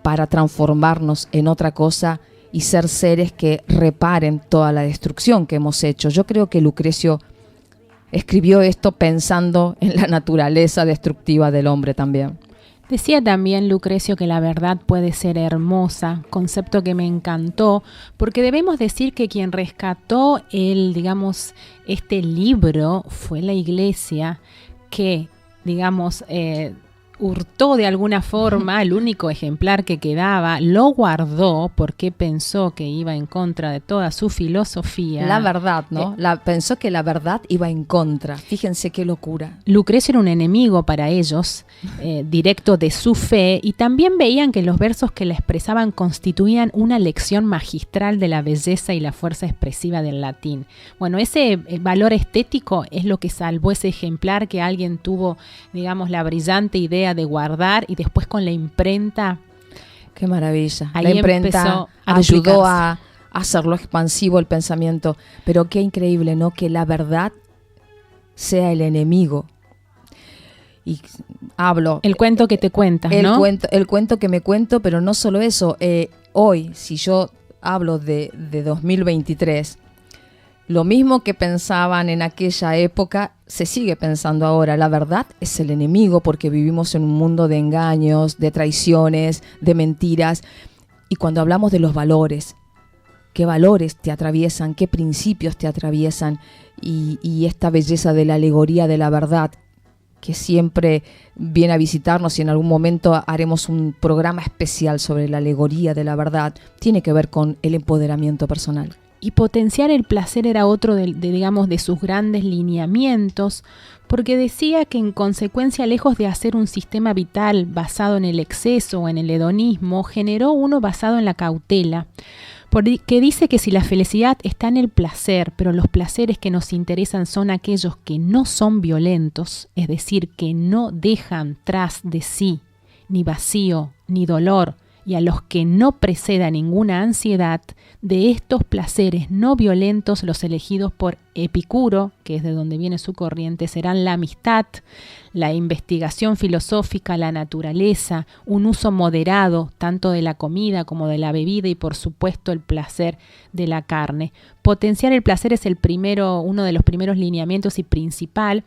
[SPEAKER 2] para transformarnos en otra cosa y ser seres que reparen toda la destrucción que hemos hecho? Yo creo que Lucrecio escribió esto pensando en la naturaleza destructiva del hombre también.
[SPEAKER 3] Decía también Lucrecio que la verdad puede ser hermosa, concepto que me encantó, porque debemos decir que quien rescató este libro fue la Iglesia, que hurtó de alguna forma el único ejemplar que quedaba, lo guardó porque pensó que iba en contra de toda su filosofía.
[SPEAKER 2] La verdad, ¿no? Pensó que la verdad iba en contra. Fíjense qué locura.
[SPEAKER 3] Lucrecio era un enemigo para ellos, directo de su fe, y también veían que los versos que la expresaban constituían una lección magistral de la belleza y la fuerza expresiva del latín. Bueno, ese valor estético es lo que salvó ese ejemplar que alguien tuvo, la brillante idea de guardar, y después con la imprenta.
[SPEAKER 2] Qué maravilla.
[SPEAKER 3] Ahí
[SPEAKER 2] la imprenta ayudó a hacerlo expansivo el pensamiento. Pero qué increíble, ¿no? Que la verdad sea el enemigo. Y hablo.
[SPEAKER 3] El cuento que te cuentas, ¿no?
[SPEAKER 2] El cuento que me cuento, pero no solo eso. Hoy, si yo hablo de 2023, lo mismo que pensaban en aquella época, se sigue pensando ahora. La verdad es el enemigo, porque vivimos en un mundo de engaños, de traiciones, de mentiras. Y cuando hablamos de los valores, ¿qué valores te atraviesan? ¿Qué principios te atraviesan? Y esta belleza de la alegoría de la verdad, que siempre viene a visitarnos, y en algún momento haremos un programa especial sobre la alegoría de la verdad, tiene que ver con el empoderamiento personal.
[SPEAKER 3] Y potenciar el placer era otro de sus grandes lineamientos, porque decía que en consecuencia, lejos de hacer un sistema vital basado en el exceso o en el hedonismo, generó uno basado en la cautela, porque dice que si la felicidad está en el placer, pero los placeres que nos interesan son aquellos que no son violentos, es decir, que no dejan tras de sí ni vacío ni dolor, y a los que no preceda ninguna ansiedad, de estos placeres no violentos, los elegidos por Epicuro, que es de donde viene su corriente, serán la amistad, la investigación filosófica, la naturaleza, un uso moderado tanto de la comida como de la bebida, y por supuesto el placer de la carne. Potenciar el placer es uno de los primeros lineamientos y principal.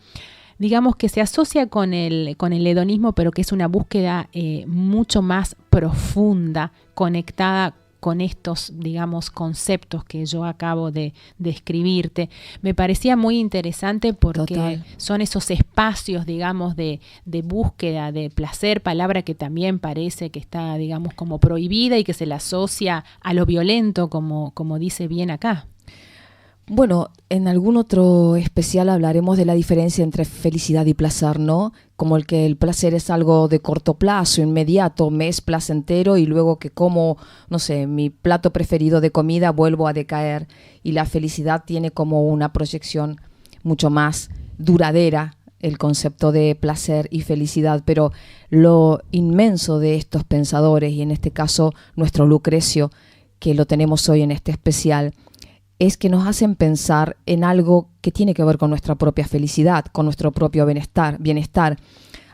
[SPEAKER 3] Que se asocia con el hedonismo, pero que es una búsqueda mucho más profunda, conectada con estos, digamos, conceptos que yo acabo de describirte. Me parecía muy interesante porque
[SPEAKER 2] Total.
[SPEAKER 3] son esos espacios, digamos, de búsqueda de placer, palabra que también parece que está, digamos, como prohibida y que se la asocia a lo violento, como dice bien acá.
[SPEAKER 2] Bueno, en algún otro especial hablaremos de la diferencia entre felicidad y placer, ¿no? Como el placer es algo de corto plazo, inmediato, me es placentero y luego que como, no sé, mi plato preferido de comida vuelvo a decaer. Y la felicidad tiene como una proyección mucho más duradera, el concepto de placer y felicidad. Pero lo inmenso de estos pensadores, y en este caso nuestro Lucrecio, que lo tenemos hoy en este especial, es que nos hacen pensar en algo que tiene que ver con nuestra propia felicidad, con nuestro propio bienestar,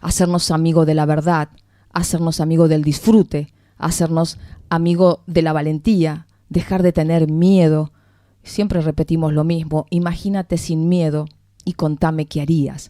[SPEAKER 2] hacernos amigos de la verdad, hacernos amigos del disfrute, hacernos amigos de la valentía, dejar de tener miedo. Siempre repetimos lo mismo, imagínate sin miedo y contame qué harías.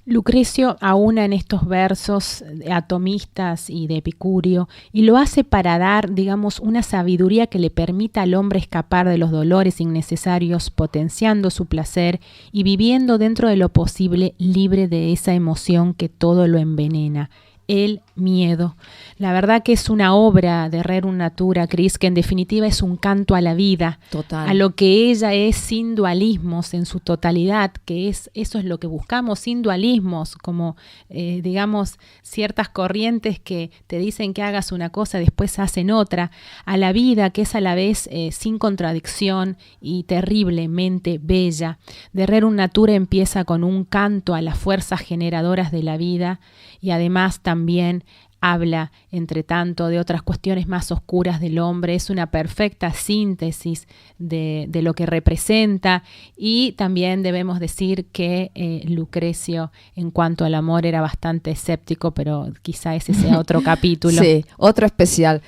[SPEAKER 3] Lucrecio aúna en estos versos atomistas y de Epicurio y lo hace para dar, digamos, una sabiduría que le permita al hombre escapar de los dolores innecesarios, potenciando su placer y viviendo dentro de lo posible libre de esa emoción que todo lo envenena. El miedo. La verdad que es una obra de Rerum Natura, Cris, que en definitiva es un canto a la vida,
[SPEAKER 2] Total.
[SPEAKER 3] a lo que ella es sin dualismos en su totalidad, que es eso es lo que buscamos, sin dualismos, como digamos ciertas corrientes que te dicen que hagas una cosa, después hacen otra, a la vida que es a la vez sin contradicción y terriblemente bella. De Rerum Natura empieza con un canto a las fuerzas generadoras de la vida y además también habla, entre tanto, de otras cuestiones más oscuras del hombre. Es una perfecta síntesis de lo que representa y también debemos decir que Lucrecio, en cuanto al amor, era bastante escéptico, pero quizá ese sea otro capítulo.
[SPEAKER 2] Sí, otro especial.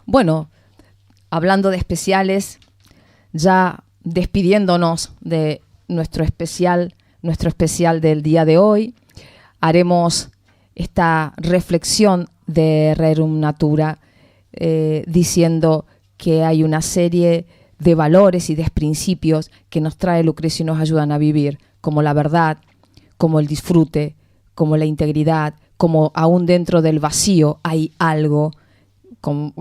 [SPEAKER 2] Bueno, hablando de especiales, ya despidiéndonos de nuestro especial del día de hoy, haremos esta reflexión de Rerum Natura diciendo que hay una serie de valores y de principios que nos trae Lucrecio y nos ayudan a vivir, como la verdad, como el disfrute, como la integridad, como aún dentro del vacío hay algo,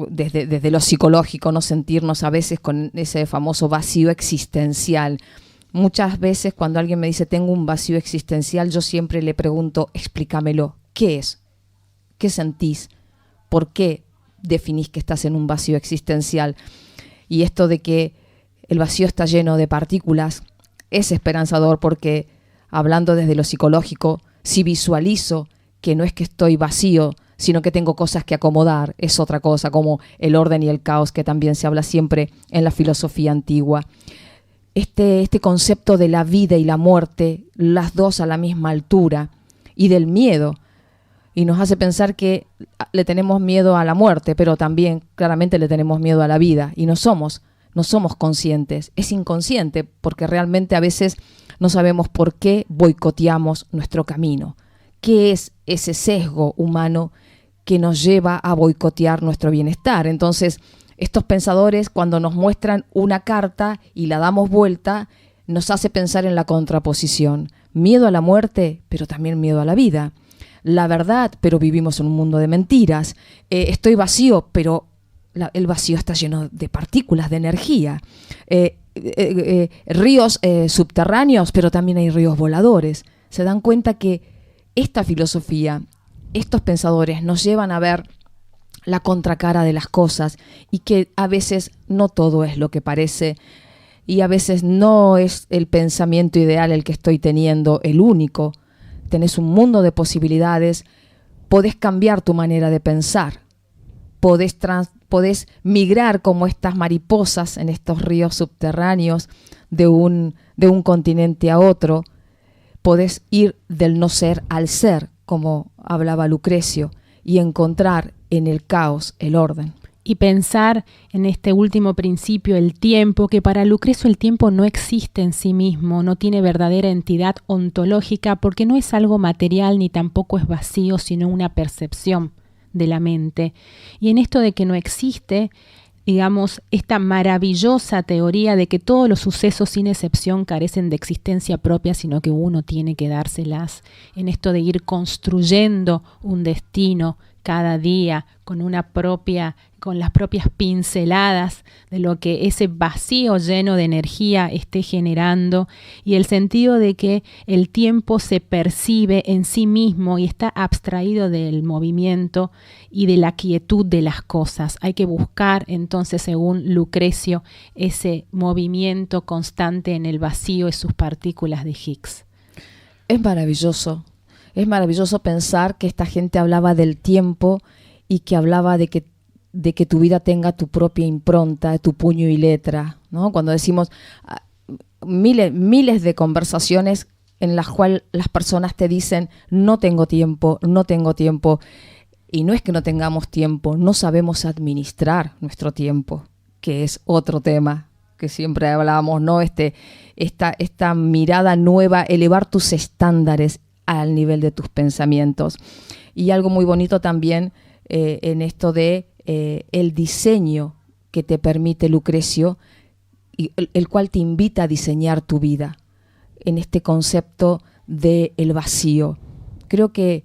[SPEAKER 2] desde lo psicológico, no sentirnos a veces con ese famoso vacío existencial. Muchas veces cuando alguien me dice tengo un vacío existencial, yo siempre le pregunto, explícamelo. ¿Qué es? ¿Qué sentís? ¿Por qué definís que estás en un vacío existencial? Y esto de que el vacío está lleno de partículas es esperanzador porque, hablando desde lo psicológico, si visualizo que no es que estoy vacío, sino que tengo cosas que acomodar, es otra cosa, como el orden y el caos que también se habla siempre en la filosofía antigua. Este concepto de la vida y la muerte, las dos a la misma altura, y del miedo, y nos hace pensar que le tenemos miedo a la muerte, pero también claramente le tenemos miedo a la vida, y no somos conscientes, es inconsciente, porque realmente a veces no sabemos por qué boicoteamos nuestro camino. ¿Qué es ese sesgo humano que nos lleva a boicotear nuestro bienestar? Entonces, estos pensadores, cuando nos muestran una carta y la damos vuelta, nos hace pensar en la contraposición. Miedo a la muerte, pero también miedo a la vida. La verdad, pero vivimos en un mundo de mentiras. Estoy vacío, pero el vacío está lleno de partículas, de energía. Ríos subterráneos, pero también hay ríos voladores. Se dan cuenta que esta filosofía, estos pensadores nos llevan a ver la contracara de las cosas y que a veces no todo es lo que parece y a veces no es el pensamiento ideal el que estoy teniendo el único. Tenés un mundo de posibilidades, podés cambiar tu manera de pensar, podés migrar como estas mariposas en estos ríos subterráneos de un continente a otro, podés ir del no ser al ser, como hablaba Lucrecio, y encontrar en el caos el orden.
[SPEAKER 3] Y pensar en este último principio, el tiempo, que para Lucrecio el tiempo no existe en sí mismo, no tiene verdadera entidad ontológica porque no es algo material ni tampoco es vacío, sino una percepción de la mente. Y en esto de que no existe, digamos, esta maravillosa teoría de que todos los sucesos sin excepción carecen de existencia propia, sino que uno tiene que dárselas, en esto de ir construyendo un destino cada día con las propias pinceladas de lo que ese vacío lleno de energía esté generando, y el sentido de que el tiempo se percibe en sí mismo y está abstraído del movimiento y de la quietud de las cosas. Hay que buscar entonces, según Lucrecio, ese movimiento constante en el vacío de sus partículas de Higgs.
[SPEAKER 2] Es maravilloso pensar que esta gente hablaba del tiempo y que hablaba de que tu vida tenga tu propia impronta, tu puño y letra, ¿no? Cuando decimos miles de conversaciones en las cuales las personas te dicen no tengo tiempo, y no es que no tengamos tiempo, no sabemos administrar nuestro tiempo, que es otro tema que siempre hablábamos, ¿no? Esta mirada nueva, elevar tus estándares al nivel de tus pensamientos. Y algo muy bonito también en esto de el diseño que te permite Lucrecio, y el cual te invita a diseñar tu vida en este concepto del vacío. Creo que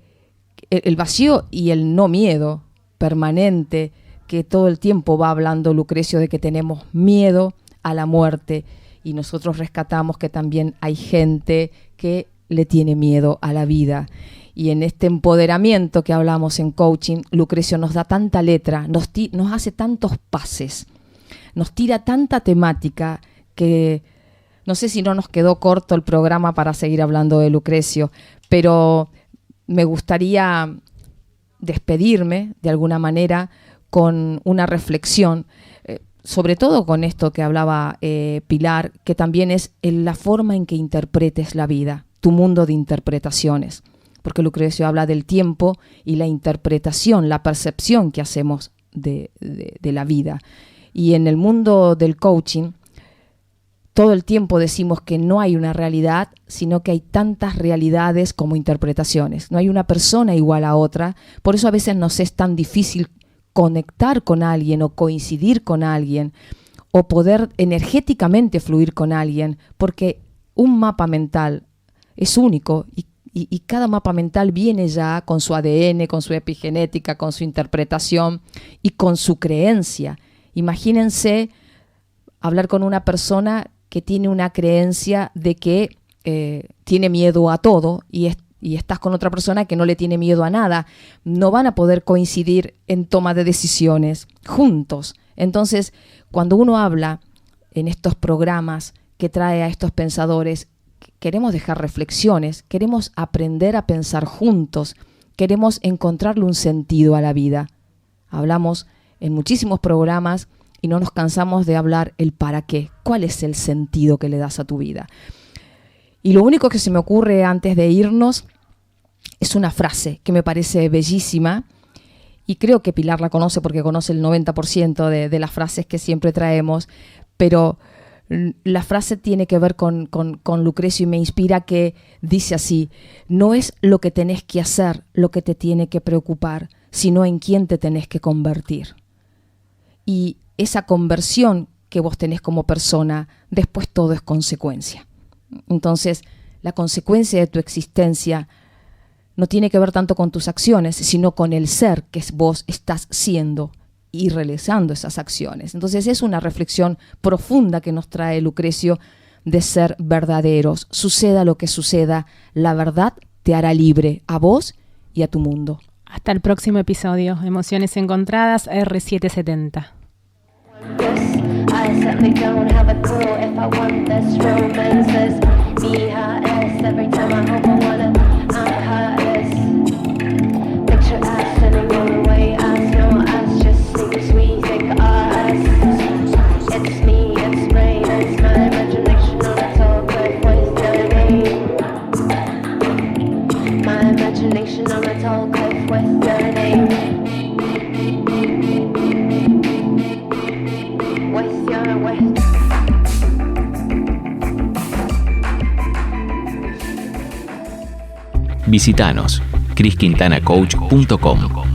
[SPEAKER 2] el vacío y el no miedo permanente, que todo el tiempo va hablando Lucrecio de que tenemos miedo a la muerte, y nosotros rescatamos que también hay gente que le tiene miedo a la vida. Y en este empoderamiento que hablamos en coaching, Lucrecio nos da tanta letra, nos hace tantos pases, nos tira tanta temática que no sé si no nos quedó corto el programa para seguir hablando de Lucrecio, pero me gustaría despedirme de alguna manera con una reflexión, sobre todo con esto que hablaba Pilar, que también es en la forma en que interpretes la vida, tu mundo de interpretaciones, porque Lucrecio habla del tiempo y la interpretación, la percepción que hacemos de la vida. Y en el mundo del coaching, todo el tiempo decimos que no hay una realidad, sino que hay tantas realidades como interpretaciones. No hay una persona igual a otra, por eso a veces nos es tan difícil conectar con alguien o coincidir con alguien o poder energéticamente fluir con alguien, porque un mapa mental es único y cada mapa mental viene ya con su ADN, con su epigenética, con su interpretación y con su creencia. Imagínense hablar con una persona que tiene una creencia de que tiene miedo a todo y estás con otra persona que no le tiene miedo a nada. No van a poder coincidir en toma de decisiones juntos. Entonces, cuando uno habla en estos programas que trae a estos pensadores, queremos dejar reflexiones, queremos aprender a pensar juntos, queremos encontrarle un sentido a la vida. Hablamos en muchísimos programas y no nos cansamos de hablar el para qué, cuál es el sentido que le das a tu vida. Y lo único que se me ocurre antes de irnos es una frase que me parece bellísima y creo que Pilar la conoce porque conoce el 90% de las frases que siempre traemos, pero la frase tiene que ver con Lucrecio y me inspira, que dice así: no es lo que tenés que hacer lo que te tiene que preocupar, sino en quién te tenés que convertir. Y esa conversión que vos tenés como persona, después todo es consecuencia. Entonces, la consecuencia de tu existencia no tiene que ver tanto con tus acciones, sino con el ser que vos estás siendo y realizando esas acciones. Entonces, es una reflexión profunda que nos trae Lucrecio de ser verdaderos. Suceda lo que suceda, la verdad te hará libre a vos y a tu mundo.
[SPEAKER 3] Hasta el próximo episodio. Emociones Encontradas, R770. I certainly don't have a clue if I want this romance. Every time I hope I wanna, I'm heartless. Picture us sitting on the way, us, no us, just secrets we think are us. It's me, it's rain, it's my imagination on a tall cliff with your name. My imagination on a tall cliff with your name.
[SPEAKER 1] Visítanos, chrisquintanacoach.com.